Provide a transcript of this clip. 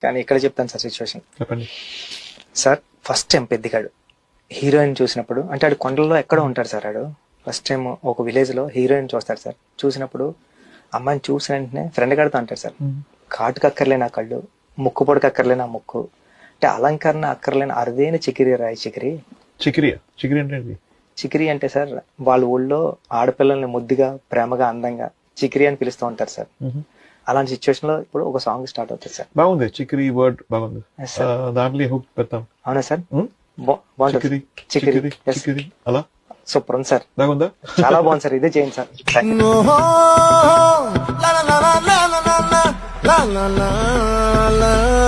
కానీ ఇక్కడ చెప్తాను సార్ సిచ్యువేషన్. చెప్పండి. సార్ ఫస్ట్ టైం పెద్దిగాడు హీరోయిన్ చూసినప్పుడు, అంటే ఆడు కొండల్లో ఎక్కడో ఉంటాడు సార్. ఆడు ఫస్ట్ టైం ఒక విలేజ్ లో హీరోయిన్ చూస్తాడు సార్. చూసినప్పుడు అమ్మాయిని చూసిన వెంటనే ఫ్రెండ్ గాడితో అంటాడు సార్, కాటుకు అక్కర్లేని ఆ కళ్ళు, ముక్కు పొడికి అక్కర్లేని ఆ ముక్కు, అంటే అలంకరణ అక్కర్లేని అరుదైన చికిరి రాయి చికిరి. చికిరియా? చికిరి అంటే ఏంటి? చికిరి అంటే సార్ వాళ్ళ ఊళ్ళో ఆడపిల్లల్ని ముద్దుగా ప్రేమగా అందంగా చికిరి అని పిలుస్తూ ఉంటారు సార్. అలాంటి సిచ్యువేషన్ లో ఇప్పుడు ఒక సాంగ్ స్టార్ట్ అవుతుంది సార్. బాగుంది, చికిరి వర్డ్ బాగుంది. Yes, sir. దాంట్లో హుక్ పెడతాం. అవునా సార్? Hmm? బాగుంటుంది. చికిరి చికిరి చికిరి Yes. చికిరి అలా సూపర్ ఉంది సార్, బాగుందా? చాలా బాగుంది సార్. ఇదే చేయండి sir. la la la la la la la la la la la